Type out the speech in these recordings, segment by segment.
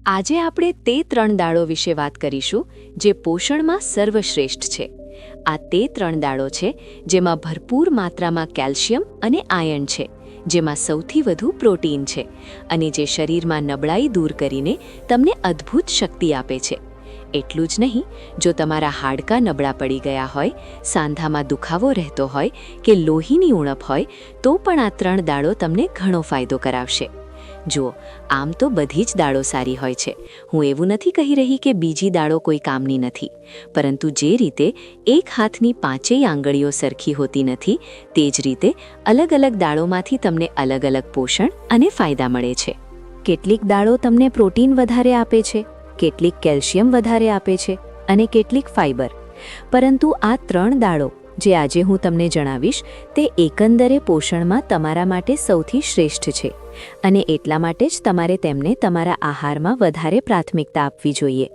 આજે આપણે તે 3 દાળો વિશે વાત કરીશું જે પોષણમાં સર્વશ્રેષ્ઠ છે। આ તે 3 દાળો છે જેમાં ભરપૂર માત્રામાં કેલ્શિયમ અને આયર્ન છે, જેમાં સૌથી વધુ પ્રોટીન છે અને જે શરીરમાં નબળાઈ દૂર કરીને તમને અદ્ભુત શક્તિ આપે છે। એટલું જ નહીં, જો તમારા હાડકાં નબળા પડી ગયા હોય, સાંધામાં દુખાવો રહેતો હોય કે લોહીની ઉણપ હોય તો પણ આ 3 દાળો તમને ઘણો ફાયદો કરાવશે। જુઓ, આમ તો બધી જ દાળો સારી હોય છે। હું એવું નથી કહી રહી કે બીજી દાળો કોઈ કામની નથી, પરંતુ જે રીતે એક હાથની 5 આંગળીઓ સરખી હોતી નથી, તે જ રીતે અલગ અલગ દાળોમાંથી તમને અલગ અલગ પોષણ અને ફાયદા મળે છે। કેટલીક દાળો તમને પ્રોટીન વધારે આપે છે, કેટલીક કેલ્શિયમ વધારે આપે છે અને કેટલીક ફાઇબર, પરંતુ આ 3 દાળો જે આજે હું તમને જણાવીશ તે એકંદરે પોષણમાં તમારા માટે સૌથી શ્રેષ્ઠ છે અને એટલા માટે જ તમારે તેમને તમારા આહારમાં વધારે પ્રાથમિકતા આપવી જોઈએ।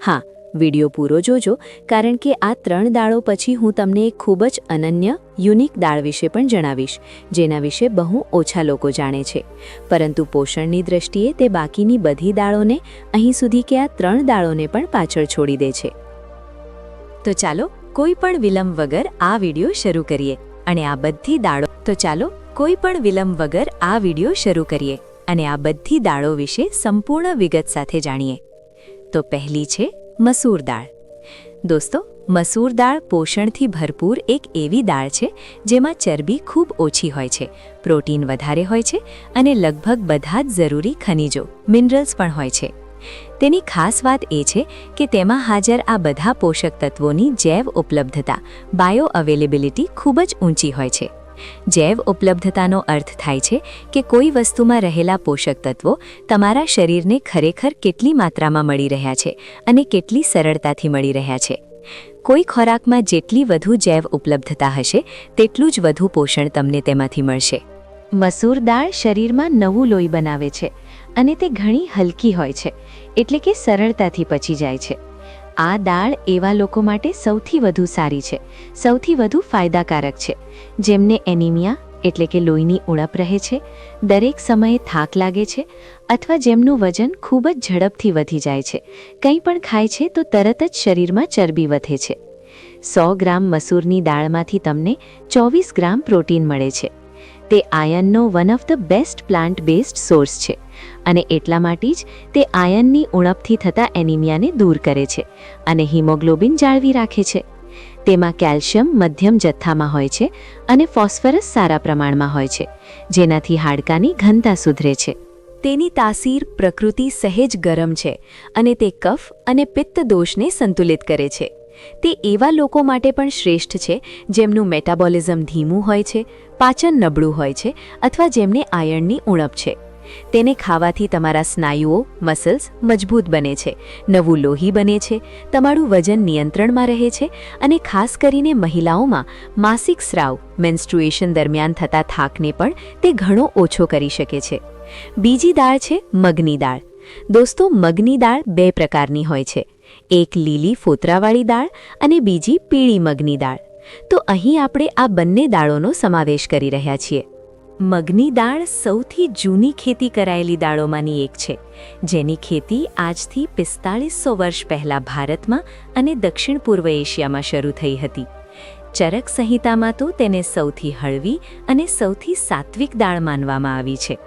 હા, વિડિયો પૂરો જોજો, કારણ કે આ 3 દાળો પછી હું તમને એક ખૂબ જ અનન્ય યુનિક દાળ વિશે પણ જણાવીશ, જેના વિશે બહુ ઓછા લોકો જાણે છે, પરંતુ પોષણની દ્રષ્ટિએ તે બાકીની બધી દાળોને અહીં સુધી કે આ 3 દાળોને પણ પાછળ છોડી દે છે। તો ચાલો કોઈ પણ વિલંબ વગર આ વિડિયો શરૂ કરીએ અને આ બધી દાળો વિશે સંપૂર્ણ વિગત સાથે જાણીએ। તો પહેલી છે મસૂર દાળ। દોસ્તો, મસૂર દાળ પોષણથી ભરપૂર એક એવી દાળ છે જેમાં ચરબી ખૂબ ઓછી હોય છે, પ્રોટીન વધારે હોય છે અને લગભગ બધા જ જરૂરી ખનિજો, મિનરલ્સ પણ હોય છે। તેની ખાસ વાત એ છે કે તેમાં હાજર આ બધા પોષક તત્વોની જૈવ ઉપલબ્ધતા, બાયો અવેલેબિલિટી ખૂબ જ ઊંચી હોય છે। જૈવ ઉપલબ્ધતાનો અર્થ થાય છે કે કોઈ વસ્તુમાં રહેલા પોષક તત્વો તમારા શરીરને ખરેખર કેટલી માત્રામાં મળી રહ્યા છે અને કેટલી સરળતાથી મળી રહ્યા છે। કોઈ ખોરાકમાં જેટલી વધુ જૈવ ઉપલબ્ધતા હશે તેટલું જ વધુ પોષણ તમને તેમાંથી મળશે। મસૂર દાળ શરીરમાં નવું લોહી બનાવે છે અને તે ઘણી હલકી હોય છે, એટલે કે સરળતાથી પચી જાય છે। આ દાળ એવા લોકો માટે સૌથી વધુ સારી છે, સૌથી વધુ ફાયદાકારક છે, જેમને એનિમિયા એટલે કે લોહીની ઉણપ રહે છે, દરેક સમયે થાક લાગે છે અથવા જેમનું વજન ખૂબ જ ઝડપથી વધી જાય છે, કંઈ પણ ખાય છે તો તરત જ શરીરમાં ચરબી વધે છે। 100 ગ્રામ મસૂરની દાળમાંથી તમને 24 ગ્રામ પ્રોટીન મળે છે। તે આયર્નનો one of the best plant based source છે અને એટલા માટે જ તે આયર્નની ઉણપથી થતા એનિમિયાને દૂર કરે છે અને હિમોગ્લોબિન જાળવી રાખે છે। તેમાં કેલ્શિયમ મધ્યમ જથ્થામાં હોય છે અને ફોસ્ફરસ સારા પ્રમાણમાં હોય છે, જેનાથી હાડકાની ઘનતા સુધરે છે। તેની તાસીર પ્રકૃતિ સહેજ ગરમ છે અને તે કફ અને પિત્ત દોષને સંતુલિત કરે છે। તે એવા લોકો માટે પણ શ્રેષ્ઠ છે જેમનું મેટાબોલિઝમ ધીમું હોય છે, પાચન નબળું હોય છે અથવા જેમને આયર્નની ઉણપ છે। તેને ખાવાથી તમારા સ્નાયુઓ, મસલ્સ મજબૂત બને છે, નવું લોહી બને છે, તમારું વજન નિયંત્રણમાં રહે છે અને ખાસ કરીને મહિલાઓમાં માસિક સ્રાવ, મેન્સ્ટ્રુએશન દરમિયાન થતા થાકને પણ તે ઘણો ઓછો કરી શકે છે। બીજી દાળ છે મગની દાળ। દોસ્તો, મગની દાળ 2 પ્રકારની હોય છે, એક લીલી ફોતરાવાળી દાળ અને બીજી પીળી મગની દાળ। તો અહીં આપણે આ બંને દાળોનો સમાવેશ કરી રહ્યા છીએ। મગની દાળ સૌથી જૂની ખેતી કરાયેલી દાળોમાંની એક છે, જેની ખેતી આજથી 4500 વર્ષ પહેલાં ભારતમાં અને દક્ષિણ પૂર્વ એશિયામાં શરૂ થઈ હતી। ચરક સંહિતામાં તો તેને સૌથી હળવી અને સૌથી સાત્વિક દાળ માનવામાં આવી છે।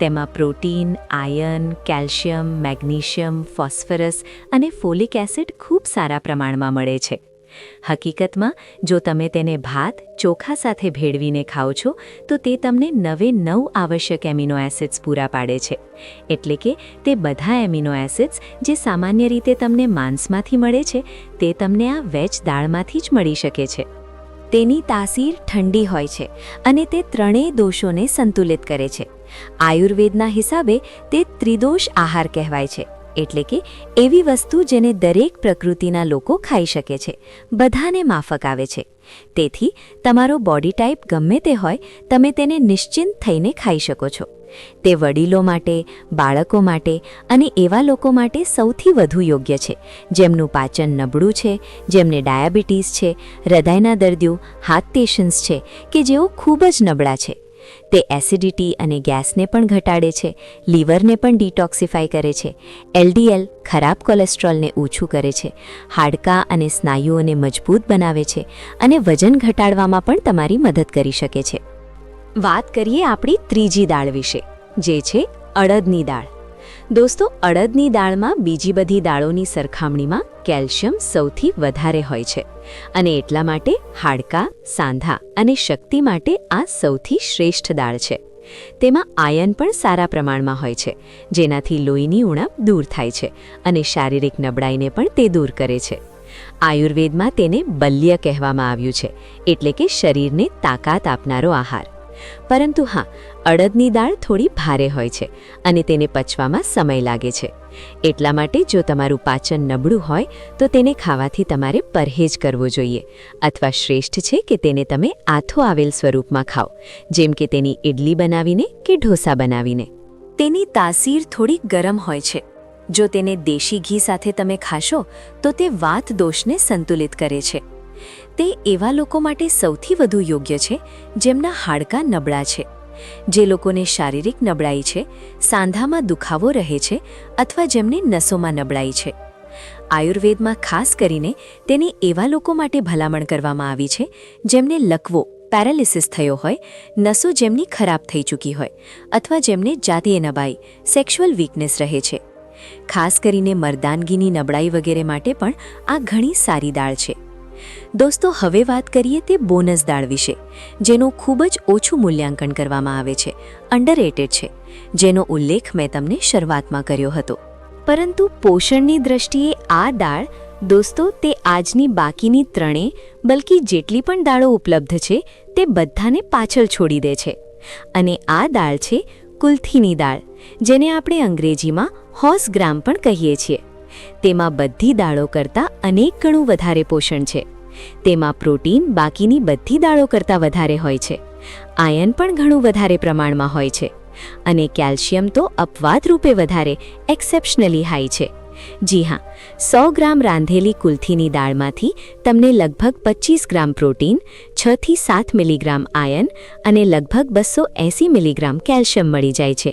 તેમાં protein, iron, calcium, magnesium, phosphorus અને ફોલિક એસિડ ખૂબ સારા પ્રમાણમાં મળે છે। હકીકતમાં જો તમે તેને ભાત, ચોખા સાથે ભેળવીને ખાઓ છો તો તે તમને 9 આવશ્યક એમિનો એસિડ્સ પૂરા પાડે છે, એટલે કે તે બધા એમિનો એસિડ્સ જે સામાન્ય રીતે તમને માંસમાંથી મળે છે તે તમને આ વેજ દાળમાંથી જ મળી શકે છે। તેની તાસીર ઠંડી હોય છે અને તે 3 દોષોને સંતુલિત કરે છે। આયુર્વેદના હિસાબે તે ત્રિદોષ આહાર કહેવાય છે, એટલે કે એવી વસ્તુ જેને દરેક પ્રકૃતિના લોકો ખાઈ શકે છે, બધાને માફક આવે છે। તેથી તમારો બોડી ટાઈપ ગમે તે હોય, તમે તેને નિશ્ચિંત થઈને ખાઈ શકો છો। તે વડીલો માટે, બાળકો માટે અને એવા લોકો માટે સૌથી વધુ યોગ્ય છે જેમનું પાચન નબળું છે, જેમને ડાયાબિટીસ છે, હૃદયના દર્દીઓ, હાર્ટ પેશન્ટ્સ છે કે જેઓ ખૂબ જ નબળા છે। તે એસિડિટી અને ગેસને પણ ઘટાડે છે, લીવરને પણ ડિટોક્સિફાય કરે છે, એલડીએલ ખરાબ કોલેસ્ટ્રોલને ઓછું કરે છે, હાડકાં અને સ્નાયુઓને મજબૂત બનાવે છે અને વજન ઘટાડવામાં પણ તમારી મદદ કરી શકે છે. વાત કરીએ આપણી ત્રીજી દાળ વિશે, જે છે અડદની દાળ. દોસ્તો, અડદની દાળમાં બીજી બધી દાળોની સરખામણીમાં કેલ્શિયમ સૌથી વધારે હોય છે અને એટલા માટે હાડકાં, સાંધા અને શક્તિ માટે આ સૌથી શ્રેષ્ઠ દાળ છે. તેમાં આયર્ન પણ સારા પ્રમાણમાં હોય છે, જેનાથી લોહીની ઉણપ દૂર થાય છે અને શારીરિક નબળાઈને પણ તે દૂર કરે છે. આયુર્વેદમાં તેને બલ્ય કહેવામાં આવ્યું છે, એટલે કે શરીરને તાકાત આપનારો આહાર. પરંતુ હા, અડદની દાળ થોડી ભારે હોય છે અને તેને પચવામાં સમય લાગે છે. એટલા માટે જો તમારું પાચન નબળું હોય તો તેને ખાવાથી તમારે પરહેજ કરવો જોઈએ, અથવા શ્રેષ્ઠ છે કે તેને તમે આથો આવેલ સ્વરૂપમાં ખાઓ, જેમ કે તેની ઇડલી બનાવીને કે ઢોસા બનાવીને. તેની તાસીર થોડી ગરમ હોય છે. જો તેને દેશી ઘી સાથે તમે ખાશો તો તે વાત દોષને સંતુલિત કરે છે. તે એવા લોકો માટે સૌથી વધુ યોગ્ય છે જેમના હાડકાં નબળા છે, જે લોકોને શારીરિક નબળાઈ છે, સાંધામાં દુખાવો રહે છે અથવા જેમને નસોમાં નબળાઈ છે. આયુર્વેદમાં ખાસ કરીને તેને એવા લોકો માટે ભલામણ કરવામાં આવી છે જેમને લકવો પેરાલિસિસ થયો હોય, નસો જેમની ખરાબ થઈ ચૂકી હોય અથવા જેમને જાતીય નબાઈ સેક્સ્યુઅલ વીકનેસ રહે છે. ખાસ કરીને મર્દાનગીની નબળાઈ વગેરે માટે પણ આ ઘણી સારી દાળ છે. દોસ્તો, હવે વાત કરીએ તે બોનસ દાળ વિશે, જેનું ખૂબ જ ઓછું મૂલ્યાંકન કરવામાં આવે છે, અંડરરેટેડ છે, જેનો ઉલ્લેખ મેં તમને શરૂઆતમાં કર્યો હતો. પરંતુ પોષણની દ્રષ્ટિએ આ દાળ, દોસ્તો, તે આજની બાકીની ત્રણેય, બલકી જેટલી પણ દાળો ઉપલબ્ધ છે તે બધાને પાછળ છોડી દે છે. અને આ દાળ છે કુલ્થીની દાળ, જેને આપણે અંગ્રેજીમાં હોર્સ ગ્રામ પણ કહીએ છીએ. તેમાં બધી દાળો કરતાં અનેક ગણું વધારે પોષણ છે. તેમાં પ્રોટીન બાકીની બધી દાળો કરતાં વધારે હોય છે, આયર્ન પણ ઘણું વધારે પ્રમાણમાં હોય છે અને કેલ્શિયમ તો અપવાદ રૂપે વધારે, એક્સેપ્શનલી હાઈ છે. જી હા, 100 ગ્રામ રાંધેલી કુલ્થીની દાળમાંથી તમને લગભગ 25 ગ્રામ પ્રોટીન, 6 થી 7 મિલીગ્રામ આયર્ન અને લગભગ 280 મિલીગ્રામ કેલ્શિયમ મળી જાય છે,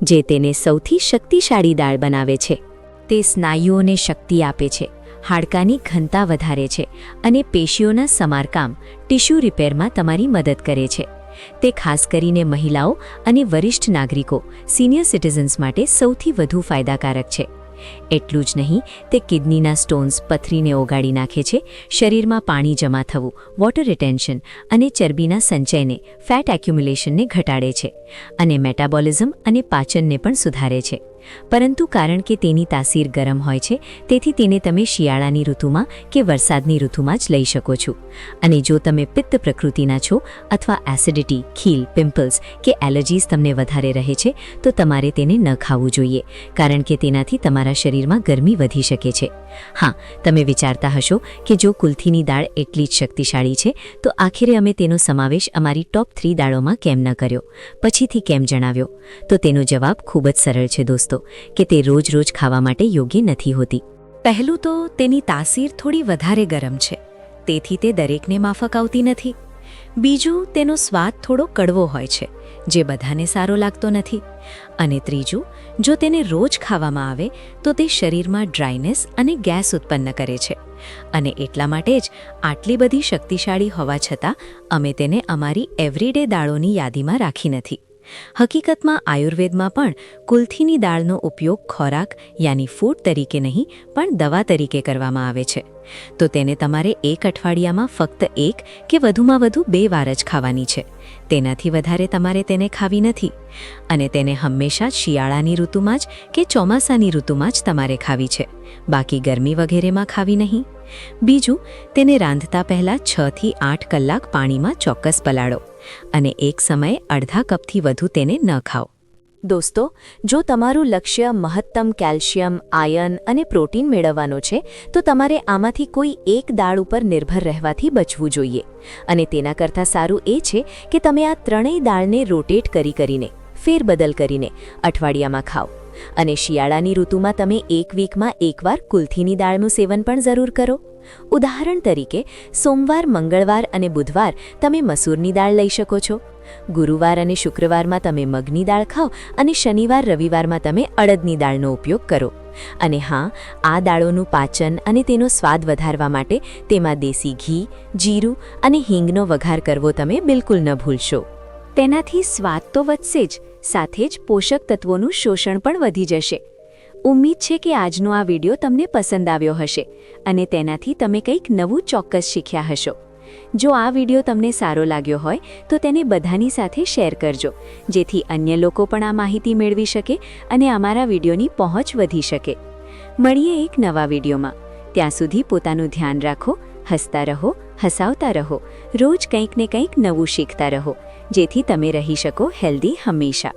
જે તેને સૌથી શક્તિશાળી દાળ બનાવે છે. તે સ્નાયુઓને શક્તિ આપે છે, હાડકાની ઘનતા વધારે છે અને પેશીઓના સમારકામ, ટિશ્યુ રિપેરમાં તમારી મદદ કરે છે. તે ખાસ કરીને મહિલાઓ અને વરિષ્ઠ નાગરિકો, સિનિયર સિટીઝન્સ માટે સૌથી વધુ ફાયદાકારક છે. એટલું જ નહીં, તે કિડનીના સ્ટોન્સ, પથરીને ઓગાળી નાખે છે, શરીરમાં પાણી જમા થવું, વોટર રિટેન્શન અને ચરબીના સંચયને, ફેટ એક્યુમ્યુલેશનને ઘટાડે છે અને મેટાબોલિઝમ અને પાચનને પણ સુધારે છે. પરંતુ કારણ કે તેની તાસીર ગરમ હોય છે, તેથી તેને તમે શિયાળાની ઋતુમાં કે વરસાદની ઋતુમાં જ લઈ શકો છો. અને જો તમે પિત્ત પ્રકૃતિના છો અથવા એસિડિટી, ખીલ, પિમ્પલ્સ કે એલર્જીઝ તમને વધારે રહે છે તો તમારે તેને ન ખાવું જોઈએ, કારણ કે તેનાથી તમારા શરીરમાં ગરમી વધી શકે છે. હા, તમે વિચારતા હશો કે જો કુલ્થીની દાળ એટલી જ શક્તિશાળી છે તો આખરે અમે તેનો સમાવેશ અમારી ટોપ 3 દાળોમાં કેમ ન કર્યો, પછીથી કેમ જણાવ્યો? તો તેનો જવાબ ખૂબ જ સરળ છે દોસ્તો, કે તે રોજ રોજ ખાવા માટે યોગ્ય નથી હોતી. પહેલું તો તેની તાસીર થોડી વધારે ગરમ છે, તેથી તે દરેકને માફક આવતી નથી. બીજું, તેનો સ્વાદ થોડો કડવો હોય છે, જે બધાને સારો લાગતો નથી. અને ત્રીજું, જો તેને રોજ ખાવામાં આવે તો તે શરીરમાં ડ્રાયનેસ અને ગેસ ઉત્પન્ન કરે છે. અને એટલા માટે જ આટલી બધી શક્તિશાળી હોવા છતાં અમે તેને અમારી એવરીડે દાળોની યાદીમાં રાખી નથી. હકીકતમાં આયુર્વેદમાં પણ કુલ્થીની દાળનો ઉપયોગ ખોરાક યાની ફૂડ તરીકે નહીં પણ દવા તરીકે કરવામાં આવે છે. તો તેને તમારે એક અઠવાડિયામાં ફક્ત 1 કે વધુમાં વધુ 2 વાર જ ખાવાની છે. તેનાથી વધારે તમારે તેને ખાવી નથી. અને તેને હંમેશા શિયાળાની ઋતુમાં જ કે ચોમાસાની ઋતુમાં જ તમારે ખાવી છે, બાકી ગરમી વગેરેમાં ખાવી નહીં. બીજું, તેને રાંધતા પહેલાં 6 થી 8 કલાક પાણીમાં ચોક્કસ પલાળો અને એક સમયે અડધા કપથી વધુ તેને ન ખાઓ. દોસ્તો, જો તમારું લક્ષ્ય મહત્તમ કેલ્શિયમ, આયર્ન અને પ્રોટીન મેળવવાનું છે તો તમારે આમાંથી કોઈ એક દાળ ઉપર નિર્ભર રહેવાથી બચવું જોઈએ. અને તેના કરતાં સારું એ છે કે તમે આ ત્રણેય દાળને રોટેટ કરીને, ફેરબદલ કરીને અઠવાડિયામાં ખાઓ. અને શિયાળાની ઋતુમાં તમે એક વીકમાં એકવાર કુલ્થીની દાળનું સેવન પણ જરૂર કરો. ઉદાહરણ તરીકે, સોમવાર, મંગળવાર અને બુધવાર તમે મસૂરની દાળ લઈ શકો છો ગુરુવાર અને શુક્રવારમાં તમે મગની દાળ ખાઓ અને શનિવાર રવિવારમાં તમે અડદની દાળનો ઉપયોગ કરો. અને હા, આ દાળોનું પાચન અને તેનો સ્વાદ વધારવા માટે તેમાં દેશી ઘી, જીરું અને હિંગનો વઘાર કરવો તમે બિલકુલ ન ભૂલશો. તેનાથી સ્વાદ તો વધશે જ, સાથે જ પોષક તત્વોનું શોષણ પણ વધી જશે. ઉમ્મીદ છે કે આજનો આ વિડિયો તમને પસંદ આવ્યો હશે અને તેનાથી તમે કંઈક નવું ચોક્કસ શીખ્યા હશો. જો આ વિડિયો તમને સારો લાગ્યો હોય તો તેને બધાની સાથે શેર કરજો, જેથી અન્ય લોકો પણ આ માહિતી મેળવી શકે અને અમારા વિડિયોની પહોંચ વધી શકે. મળીએ એક નવા વિડિયોમાં. ત્યાં સુધી પોતાનું ધ્યાન રાખો, હસતા રહો, હસાવતા રહો, રોજ કંઈક ને કંઈક નવું શીખતા રહો, જેથી તમે રહી શકો હેલ્ધી હંમેશા.